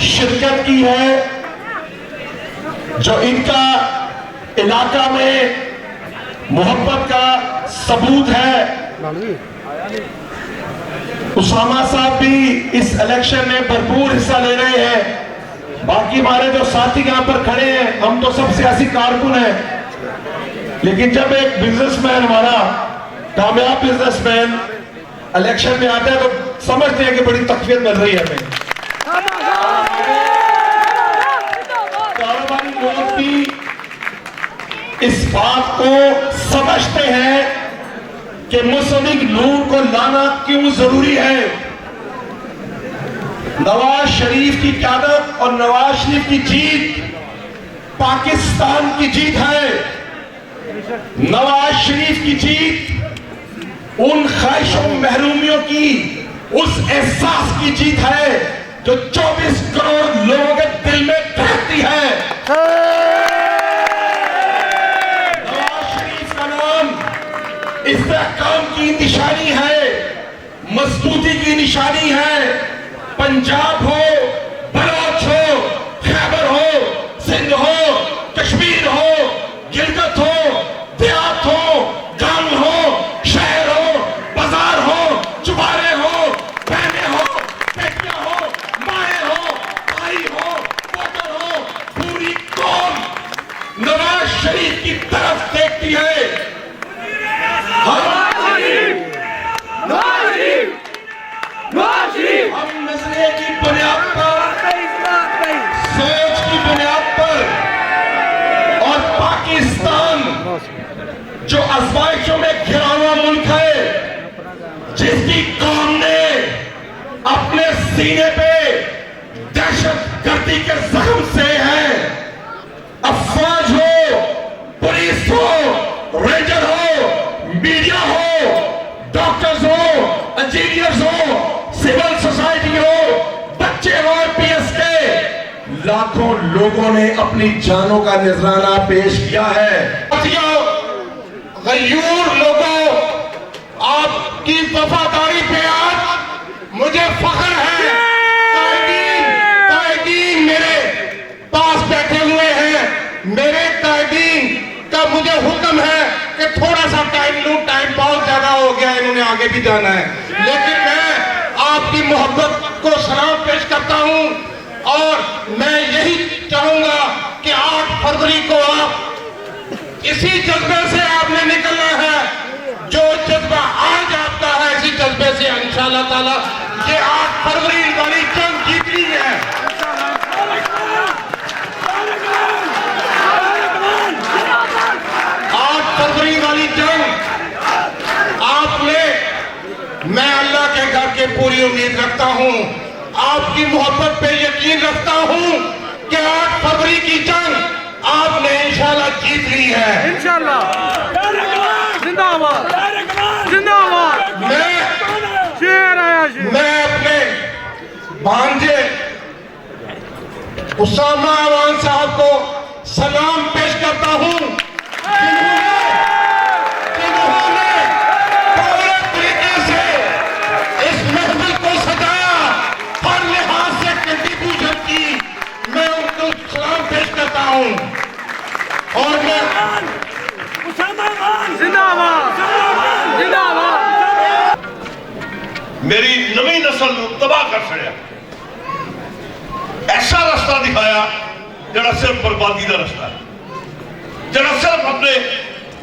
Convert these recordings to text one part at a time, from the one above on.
شرکت کی ہے، جو ان کا علاقہ میں محبت کا ثبوت ہے. اسامہ صاحب بھی اس الیکشن میں بھرپور حصہ لے رہے ہیں. باقی ہمارے جو ساتھی یہاں پر کھڑے ہیں، ہم تو سب سیاسی کارکن ہیں، لیکن جب ایک بزنس مین ہمارا کامیاب بزنس مین الیکشن میں آتا ہے تو سمجھتے ہیں کہ بڑی تقویت مل رہی ہے ہمیں. کاروباری لوگ بھی اس بات کو سمجھتے ہیں کہ مسلم نور کو لانا کیوں ضروری ہے. نواز شریف کی قیادت اور نواز شریف کی جیت پاکستان کی جیت ہے. نواز شریف کی جیت ان خواہشوں محرومیوں کی اس احساس کی جیت ہے جو 24 کروڑ لوگوں کے دل میں دھڑکتی ہے. نواز شریف کا نام استحکام کی نشانی ہے، مضبوطی کی نشانی ہے. پنجاب ہو، بلوچ ہو، خیبر ہو، سندھ ہو، کشمیر ہو، گلگت ہو، دیہات ہو، گاؤں ہو، شہر ہو، بازار ہو، چوبارے ہو، بہنیں ہو، بیٹیاں ہو، مائیں ہو، بھائی ہو، ووٹر ہو، پوری قوم نواز شریف کی طرف دیکھتی ہے. ہم نظریے کی بنیاد پر، سوچ کی بنیاد پر اور پاکستان جو آزمائشوں میں گھرا ہوا ملک ہے، جس کی قوم نے اپنے سینے پہ دہشت گردی کے زخم سے ہے، افواج ہو، پولیس ہو، رینجر ہو، میڈیا ہو، ڈاکٹرز ہو، انجینئرز ہو، سول سوسائٹی ہو، بچے ہو، پی ایس کے لاکھوں لوگوں نے اپنی جانوں کا نذرانہ پیش کیا ہے. غیور لوگوں، آپ کی وفاداری پہ آج مجھے فخر ہے. قائدین میرے پاس بیٹھے ہوئے ہیں. میرے قائدین کا مجھے حکم ہے کہ تھوڑا سا ٹائم لوں، ٹائم بہت زیادہ ہو گیا، انہوں نے آگے بھی جانا ہے. لیکن میں آپ کی محبت کو سلام پیش کرتا ہوں اور میں یہی چاہوں گا کہ 8 فروری کو آپ اسی جذبے سے آپ نے نکلنا ہے. جو جذبہ آج آپ کا ہے، اسی جذبے سے انشاءاللہ تعالی یہ 8 فروری والی جنگ جیتنی ہے. 8 فروری والی جنگ آپ نے، میں اللہ کے گھر کے پوری امید رکھتا ہوں، آپ کی محبت پہ یقین رکھتا ہوں کہ 8 فروری کی جنگ آپ نے انشاءاللہ جیت لی ہے. انشاءاللہ. زندہ آباد، زندہ آباد. میں اپنے بھانجے اسامہ اوان صاحب کو سلام پیش کرتا ہوں، جنہوں نے پورے طریقے سے اس محفل کو سجایا، ہر لحاظ سے کنٹریبیوشن کی. میں ان کو سلام پیش کرتا ہوں اور میں زندہ آباد، زندہ آباد. میری نئی نسل تباہ کر چڑیا، ایسا رستہ دکھایا جڑا صرف بربادی کا رستہ ہے، جڑا صرف اپنے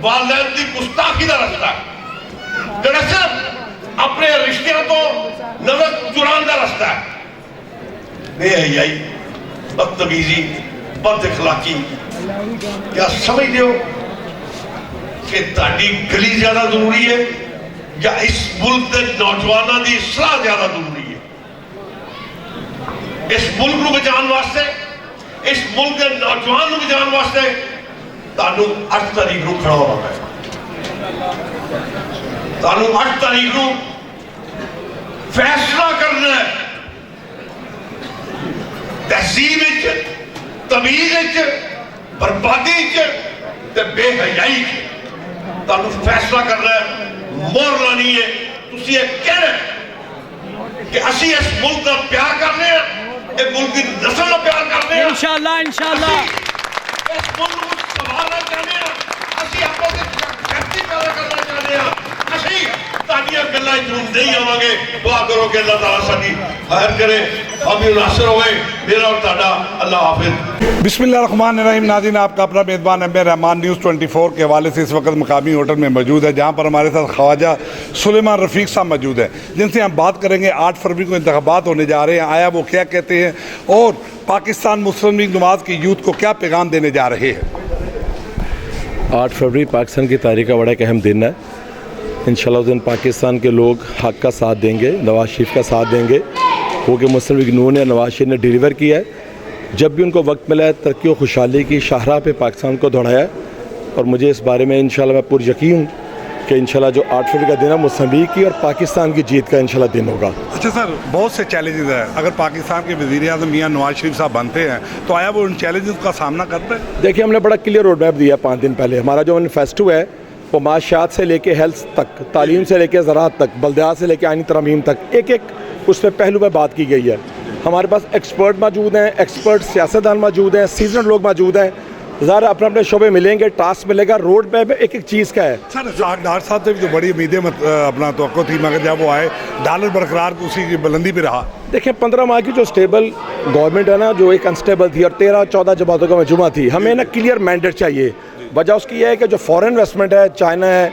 والدین کی گستاخی کا رستہ ہے، جڑا صرف اپنے رشتوں تو نظر چران کا رستہ ہے. بے حیائی، بدتمیزی، بد اخلاقی. کیا سمجھتے ہو کہ تہاڈی گلی زیادہ ضروری ہے یا اس ملک کے نوجوانوں کی اصلاح زیادہ ضروری ہے؟ اس ملک کو بچان واسطے، اس ملک کے نوجوان کو بچان واسطے تانوں 8 تاریخ کو کھڑا ہونا ہے. تانوں 8 تاریخ کو فیصلہ کرنا ہے. تہذیب وچ، تمیز وچ، بربادی وچ تے بے حیائی وچ تانوں فیصلہ کرنا ہے. مور لانی ہے. تسی یہ کہنا کہ اسی اس ملک کا پیار کرنے ہیں یہ ملک کی نسل کا پیار کرتے ہیں انشاءاللہ انشاءاللہ اس ملک کو سنبھالنا چاہتے ہیں اسی آپ کو شکتی پیدا کرنا چاہتے ہیں اسی تاکہ گلا نہیں آواں گے دعا کرو کہ اللہ تعالیٰ ساری خیر کرے ہم بھی ناصر ہوئے میرا اور تہاڈا اللہ حافظ بسم اللہ الرحمن الرحیم. ناظرین آپ کا اپنا میزبان امیر رحمان نیوز 24 کے حوالے سے اس وقت مقامی ہوٹل میں موجود ہے جہاں پر ہمارے ساتھ خواجہ سلیمان رفیق صاحب موجود ہیں جن سے ہم بات کریں گے 8 فروری کو انتخابات ہونے جا رہے ہیں آیا وہ کیا کہتے ہیں اور پاکستان مسلم لیگ نواز کی یوتھ کو کیا پیغام دینے جا رہے ہیں. 8 فروری پاکستان کی تاریخ کا بڑا ایک اہم دن ہے. انشاءاللہ اس دن پاکستان کے لوگ حق کا ساتھ دیں گے, نواز شریف کا ساتھ دیں گے. وہ کہ مسلم لیگ نون نے نواز شریف نے ڈیلیور کیا ہے. جب بھی ان کو وقت ملا ہے ترقی و خوشحالی کی شاہراہ پہ پاکستان کو دوڑایا ہے. اور مجھے اس بارے میں انشاءاللہ میں پور یقین ہوں کہ انشاءاللہ جو 8 فروری کا دن ہے مسلم لیگ کی اور پاکستان کی جیت کا انشاءاللہ دن ہوگا. اچھا سر, بہت سے چیلنجز ہیں. اگر پاکستان کے وزیر اعظم میاں نواز شریف صاحب بنتے ہیں تو آیا وہ ان چیلنجز کا سامنا کرتے ہیں؟ دیکھیے ہم نے بڑا کلیئر روڈ میپ دیا 5 دن پہلے. ہمارا جو مینیفیسٹو ہے وہ معاشیات سے لے کے ہیلتھ تک, تعلیم سے لے کے زراعت تک, بلدیات سے لے کے آئینی ترمیم تک ایک اس پہ پہلو پہ بات کی گئی ہے. ہمارے پاس ایکسپرٹ موجود ہیں, ایکسپرٹ سیاستدان موجود ہیں, سیزنڈ لوگ موجود ہیں. ظاہر اپنے اپنے شعبے ملیں گے, ٹاسک ملے گا, روڈ میپ ایک چیز کا ہے. سر ڈاکٹر صاحب سے بھی تو بڑی امیدیں اپنا توقع تھی مگر جب وہ آئے ڈالر برقرار اسی کی بلندی پہ رہا. دیکھیں 15 ماہ کی جو سٹیبل گورنمنٹ ہے نا, جو ایک انسٹیبل تھی اور 13-14 جماعتوں کا مجموعہ تھی, ہمیں نا کلیئر مینڈیٹ چاہیے. وجہ اس کی یہ ہے کہ جو فورن انویسٹمنٹ ہے, چائنا ہے,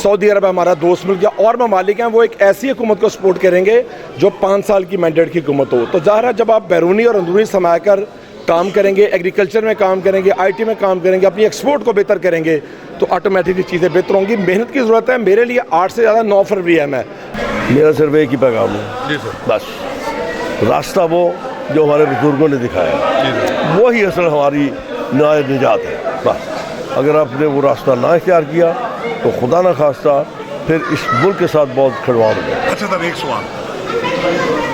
سعودی عرب ہے ہمارا دوست ملک, یا اور ممالک ہیں, وہ ایک ایسی حکومت کو سپورٹ کریں گے جو 5 سال کی مینڈیٹ کی حکومت ہو. تو ظاہر ہے جب آپ بیرونی اور اندرونی سرمایہ کر کام کریں گے, ایگریکلچر میں کام کریں گے, آئی ٹی میں کام کریں گے, اپنی ایکسپورٹ کو بہتر کریں گے تو آٹومیٹکلی چیزیں بہتر ہوں گی. محنت کی ضرورت ہے. میرے لیے 8 سے زیادہ 9 فروری ہے. میرا صرف ایک ہی پیغام ہے جی سر, بس راستہ وہ جو ہمارے بزرگوں نے دکھایا وہی اصل ہماری نجات ہے. بس اگر آپ نے وہ راستہ نہ اختیار کیا تو خدا نہ خواستہ پھر اس ملک کے ساتھ بہت کھلواڑ ہو گیا. اچھا سر, ایک سوال.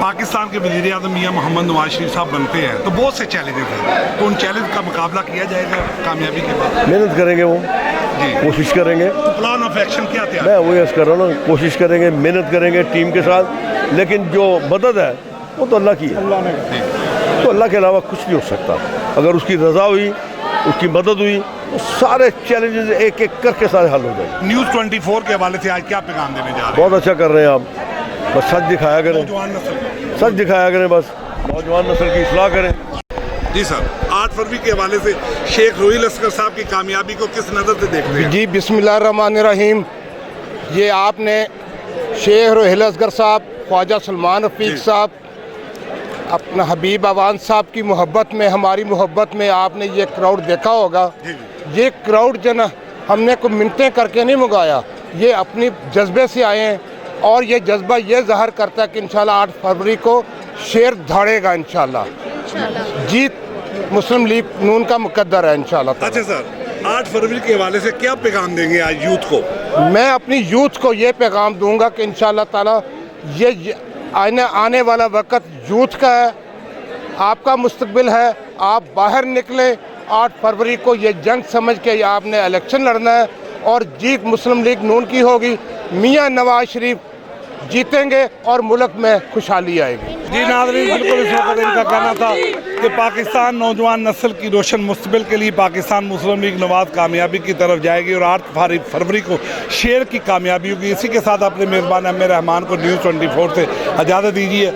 پاکستان کے وزیر اعظم میاں محمد نواز شریف صاحب بنتے ہیں تو بہت سے چیلنجز ہیں, تو ان چیلنج کا مقابلہ کیا جائے گا کامیابی کے بعد؟ محنت کریں گے, وہ جی, کوشش کریں گے. پلان آف ایکشن کیا تیار؟ میں وہی عرض کر رہا ہوں نا, کوشش کریں گے, محنت کریں گے ٹیم کے ساتھ, لیکن جو مدد ہے وہ تو اللہ کی ہے. تو اللہ کے علاوہ کچھ نہیں ہو سکتا. اگر اس کی رضا ہوئی, اس کی مدد ہوئی تو سارے چیلنجز ایک ایک کر کے سارے حل ہو جائیں گے. نیوز 24 کے حوالے سے آج کیا پیغام دینے جا رہے ہیں؟ بہت اچھا کر رہے ہیں آپ, بس سچ دکھایا کریں, نوجوان نسل کو. سچ دکھایا کریں, بس نوجوان نسل کی اصلاح کریں. جی سر, 8 فروری کے حوالے سے شیخ روحیل اصغر صاحب کی کامیابی کو کس نظر سے دیکھتے ہیں؟ جی بسم اللہ الرحمن الرحیم. یہ آپ نے شیخ روحیل اصغر صاحب, خواجہ سلیمان رفیق صاحب, اپنا حبیب اوان صاحب کی محبت میں, ہماری محبت میں آپ نے یہ کراؤڈ دیکھا ہوگا. یہ کراؤڈ جو نا ہم نے کوئی منتیں کر کے نہیں منگایا, یہ اپنی جذبے سے آئے ہیں اور یہ جذبہ یہ ظاہر کرتا ہے کہ انشاءاللہ 8 فروری کو شیر دھاڑے گا انشاءاللہ. جیت مسلم لیگ نون کا مقدر ہے انشاءاللہ. اچھا سر, 8 فروری کے حوالے سے کیا پیغام دیں گے آج یوتھ کو؟ میں اپنی یوتھ کو یہ پیغام دوں گا کہ انشاءاللہ تعالیٰ یہ آنے والا وقت یوتھ کا ہے, آپ کا مستقبل ہے. آپ باہر نکلیں, 8 فروری کو یہ جنگ سمجھ کے آپ نے الیکشن لڑنا ہے اور جیت مسلم لیگ نون کی ہوگی. میاں نواز شریف جیتیں گے اور ملک میں خوشحالی آئے گی. جی ناظرین, بالکل اس وقت ان کا کہنا تھا کہ پاکستان نوجوان نسل کی روشن مستقبل کے لیے پاکستان مسلم لیگ نواز کامیابی کی طرف جائے گی اور 8 فروری کو شیر کی کامیابی ہوگی. اسی کے ساتھ اپنے میزبان امیر رحمان کو نیوز 24 سے اجازت دیجیے.